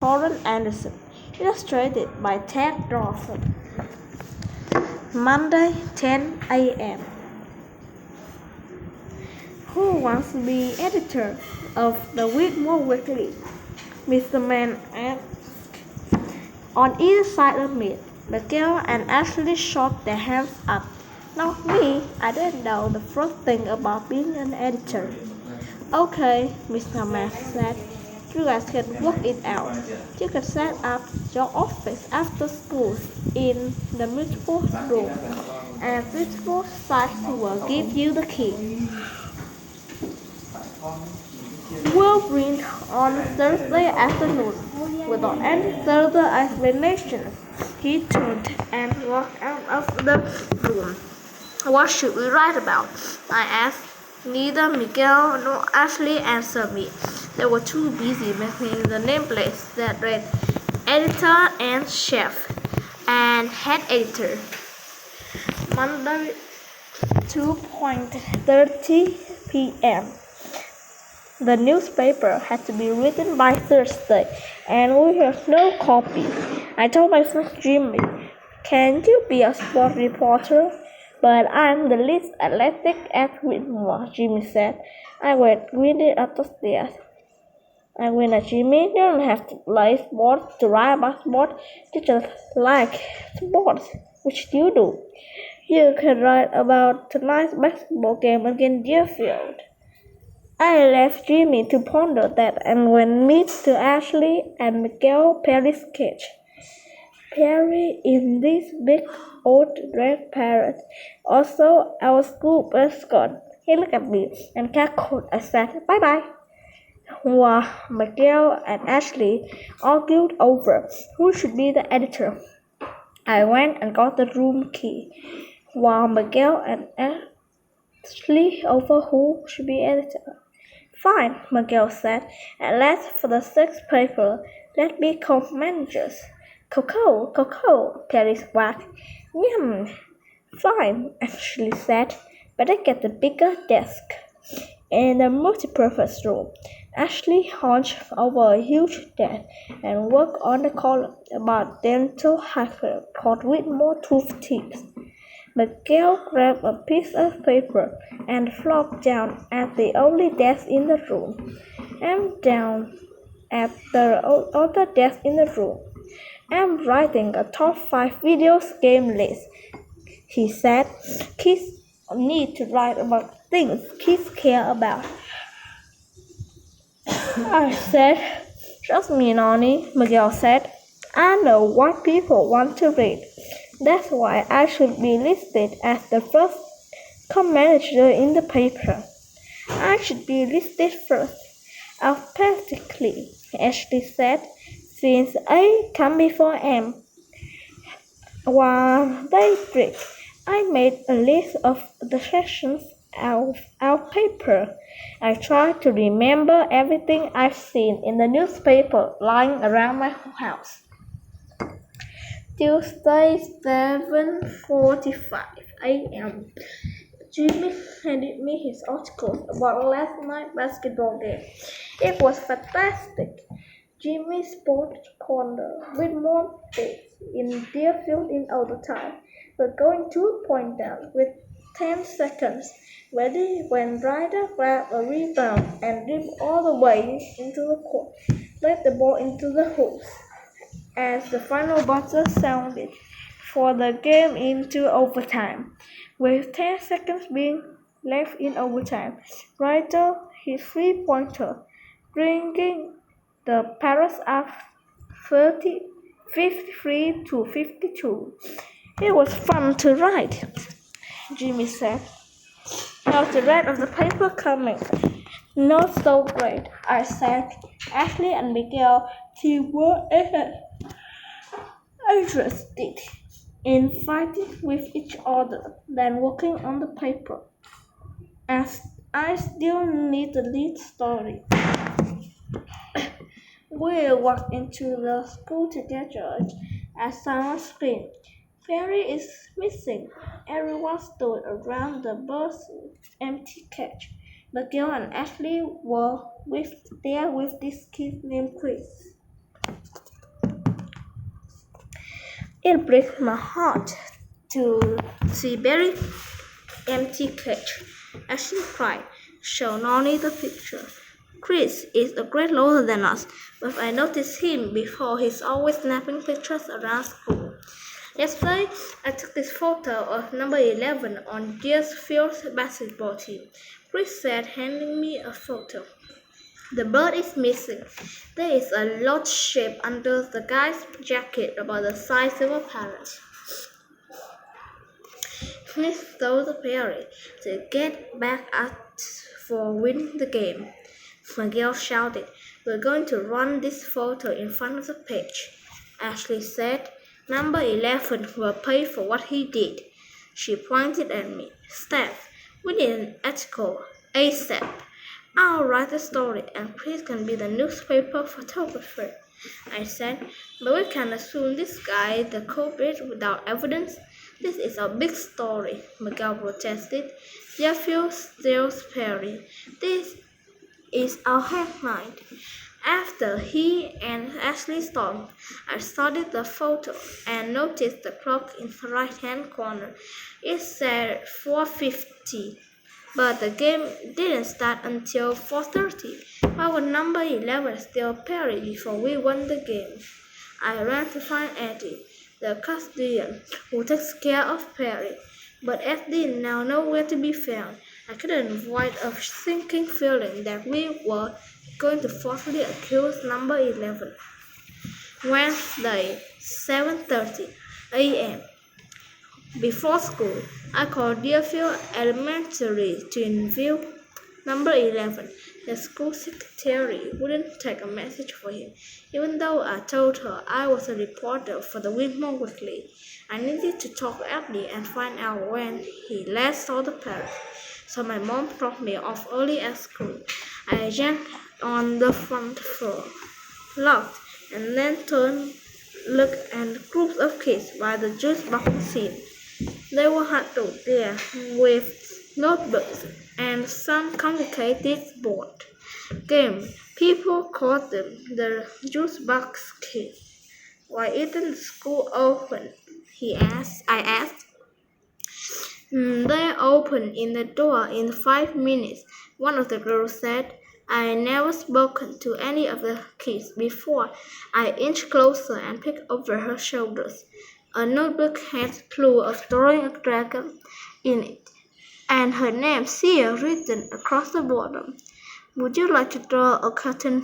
Torren Anderson, illustrated by Ted Dawson. Monday, 10 a.m. Who wants to be editor of the Whitmore Weekly? Mr. Mann asked. On either side of me, Miguel and Ashley shot their hands up. Not me, I didn't know the first thing about being an editor. Okay, Mr. Mann said. You guys can work it out. You can set up your office after school in the mutual room, and mutual site will give you the key. We'll bring on Thursday afternoon. Without any further explanations, he turned and walked out of the room. What should we write about? I asked. Neither Miguel nor Ashley answered me. They were too busy making the nameplates that read editor and chef and head editor. Monday, 2:30 p.m. The newspaper had to be written by Thursday, and we have no copy. I told my friend Jimmy, "Can you be a sport reporter?" "But I'm the least athletic at Whitmore," Jimmy said. I went grinning up the stairs. I went at Jimmy. "You don't have to play sports to write about sports. You just like sports. Which do you do?" "You can write about tonight's basketball game against Deerfield." I left Jimmy to ponder that and went meet to Ashley and Miguel Perry's cage. Perry in this big old red parrot, also our school mascot. He looked at me and cackled. I said, "Bye-bye." While Miguel and Ashley argued over who should be the editor, I went and got the room key. While Miguel and Ashley over who should be editor. "Fine," Miguel said. "At last, for the sixth paper, let me become managers." "Cocoa, cocoa," Perry squawked. "Yum." "Fine," Ashley said. "Better get a bigger desk." In the multipurpose room, Ashley hunched over a huge desk and worked on the column about dental hygiene called Whitmore Tooth Tips. Miguel grabbed a piece of paper and flopped down at the only desk in the room, and down at the other desk in the room. "I'm writing a top 5 video game list," he said. "Kids need to write about things kids care about." I said, "Trust me, Nonny," Miguel said. "I know what people want to read. That's why I should be listed as the first co-manager in the paper. I should be listed first, alphabetically," Ashley said, "since A comes before M." While they read, I made a list of the sections of our paper. I tried to remember everything I've seen in the newspaper lying around my house. Tuesday, 7:45 a.m. Jimmy handed me his article about last night's basketball game. It was fantastic. Jimmy's Sports Corner, Whitmore States in Deerfield in overtime. We're going 2 points down with 10 seconds. Ready when Ryder grabbed a rebound and dribbled all the way into the court, led the ball into the hoops. As the final buzzer sounded for the game into overtime, with 10 seconds being left in overtime, Ryder hit three-pointer, bringing the Pirates up 53-52. "It was fun to write," Jimmy said. "How's the rest of the paper coming?" "Not so great," I said. Ashley and Miguel were interested in fighting with each other than working on the paper, as I still need the lead story. We walked into the school together as someone screamed, "Perry is missing!" Everyone stood around the buzzing empty cage. Miguel and Ashley were there with this kid named Chris. It breaks my heart to see Barry empty cage. Ashley cried. Show Nonny the picture. Chris is a grade lower than us, but I noticed him before. He's always snapping pictures around school. Yesterday, I took this photo of number 11 on Deerfield's basketball team. Chris said, handing me a photo. The bird is missing. There is a large shape under the guy's jacket about the size of a parrot. Smith told the Perry to get back at for win the game. Miguel shouted, "We're going to run this photo in front of the page." Ashley said, "Number 11 will pay for what he did." She pointed at me. "Steph, we need an article ASAP. I'll write the story and Chris can be the newspaper photographer." I said, "But we can't assume this guy the culprit without evidence. This is a big story," Miguel protested. Deerfield stirs Perry. "This is our headline." After he and Ashley stormed, I studied the photo and noticed the clock in the right-hand corner. It said 4:50, but the game didn't start until 4:30. Why would number 11 steal Perry before we won the game? I ran to find Eddie, the custodian who takes care of Perry, but Eddie now nowhere to be found. I couldn't avoid a sinking feeling that we were going to falsely accuse number 11. Wednesday, 7:30 a.m. Before school, I called Deerfield Elementary to interview number 11. The school secretary wouldn't take a message for him, even though I told her I was a reporter for the Whitmore Weekly. I needed to talk to Eddie and find out when he last saw the parrot. So my mom dropped me off early at school. I jumped on the front floor, locked, and then looked at groups of kids by the juice box machine. They were huddled there with notebooks and some complicated board game. People called them the juice box kids. "Why isn't the school open?" I asked. "They open in the door in 5 minutes," one of the girls said. I had never spoken to any of the kids before. I inched closer and peeked over her shoulders. A notebook had a clue of drawing a dragon in it, and her name Sia written across the bottom. "Would you like to draw a curtain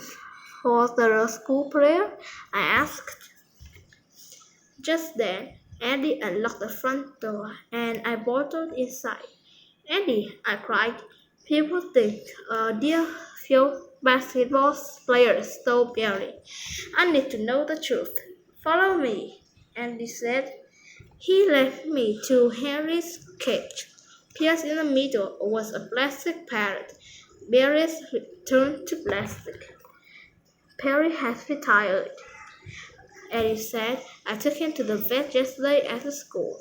for the school prayer?" I asked. Just then, Eddie unlocked the front door, and I bolted inside. "Eddie," I cried, "people think a Deerfield basketball player stole Perry. I need to know the truth. Follow me," Eddie said. He led me to Henry's cage. Pierced in the middle was a plastic parrot. Berries returned to plastic. "Perry has retired," Eddie said. "I took him to the vet yesterday after school,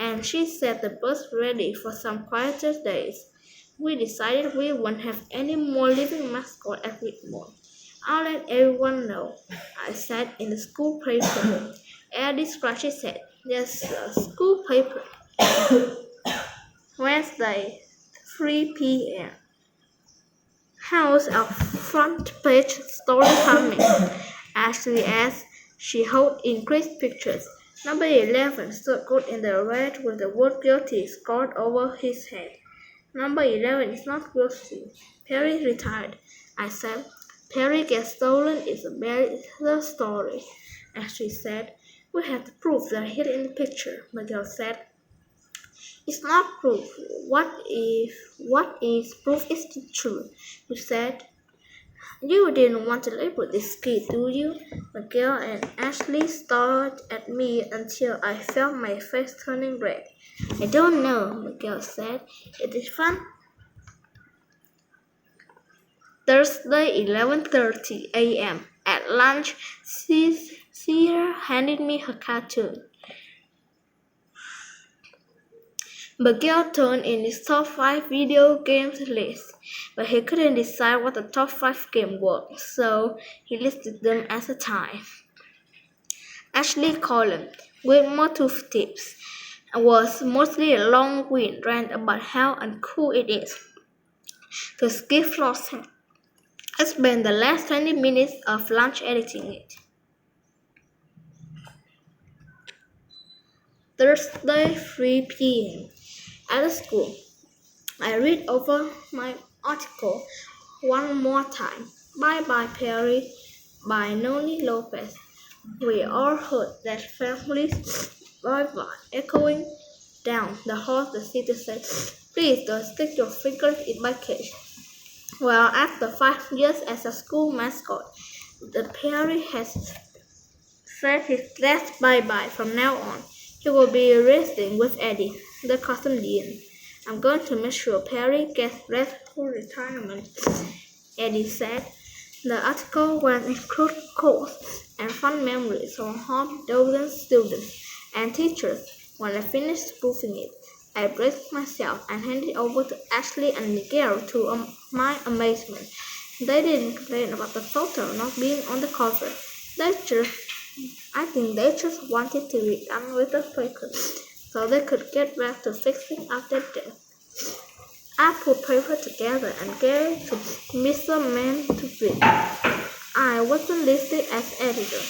and she said the bird's ready for some quieter days. We decided we won't have any more living mascot at Whitmore. I'll let everyone know," I said in the school paper. Eddie scratched his head. "There's a school paper." Wednesday, 3 p.m. "How's our front page story coming?" Ashley asked. She held increased pictures. Number 11 circled in the red with the word guilty scored over his head. "Number 11 is not guilty. Perry retired," I said. "Perry gets stolen is a better story," Ashley said. "We have the proof that hid in the picture," Miguel said. "It's not proof. What is proof isn't true," he said. "You didn't want to label this kid, do you?" Miguel and Ashley stared at me until I felt my face turning red. "I don't know," Miguel said. "It is fun." Thursday, 11:30 a.m. At lunch, Sierra handed me her cartoon. Miguel turned in his top 5 video games list, but he couldn't decide what the top 5 game was, so he listed them as a tie. Ashley column with motif tips was mostly a long-winded rant about how uncool it is to skip flossing. I spent the last 20 minutes of lunch editing it. Thursday, 3 p.m. At school, I read over my article one more time. Bye Bye Perry by Noni Lopez. We all heard that family's bye-bye echoing down the hall. The city said, "Please don't stick your fingers in my cage." Well, after 5 years as a school mascot, the Perry has said his last bye-bye. From now on, he will be resting with Eddie, the custodian. I'm going to make sure Perry gets restful retirement, Eddie said. The article will include quotes and fun memories from half dozen students and teachers. When I finished proofing it, I braced myself and handed it over to Ashley and Miguel. To my amazement, they didn't complain about the photo not being on the cover. I think they just wanted to be done with the paper so they could get back to fixing up their desk. I put paper together and gave it to Mr. Mann to read. I wasn't listed as editor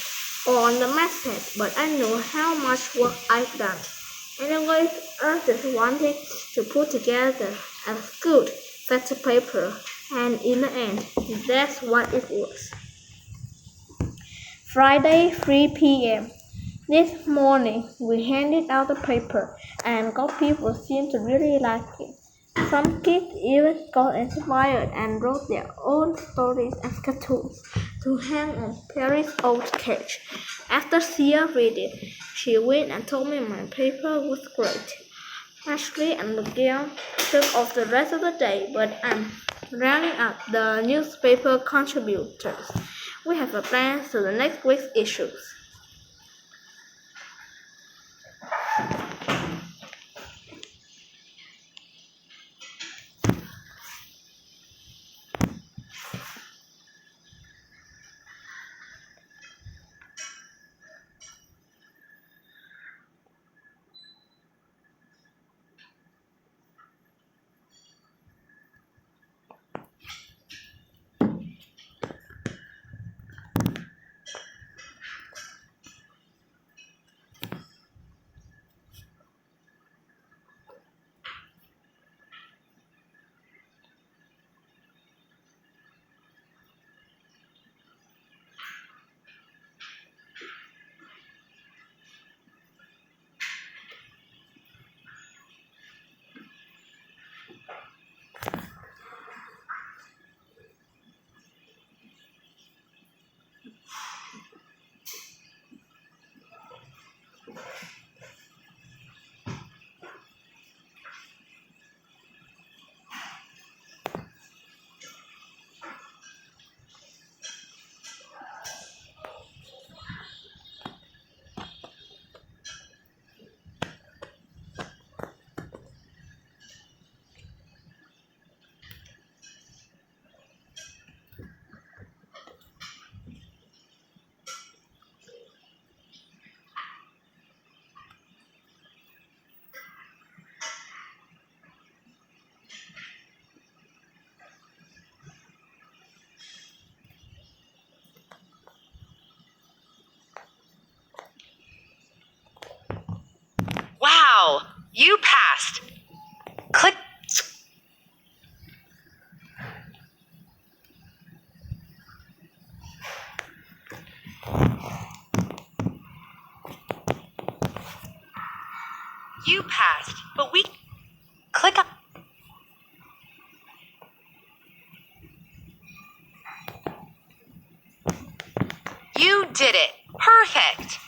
or on the masthead, but I knew how much work I'd done. Anyway, I just wanted to put together a good, better paper, and in the end, that's what it was. Friday, 3 p.m. This morning, we handed out the paper, and people seemed to really like it. Some kids even got inspired and wrote their own stories and cartoons to hang on Perry's old cage. After Sia read it, she went and told me my paper was great. Ashley and Miguel took off the rest of the day, but I'm rounding up the newspaper contributors. We have a plan to the next week's issues. Wow, you passed. Click. You passed, but we click on. You did it. Perfect.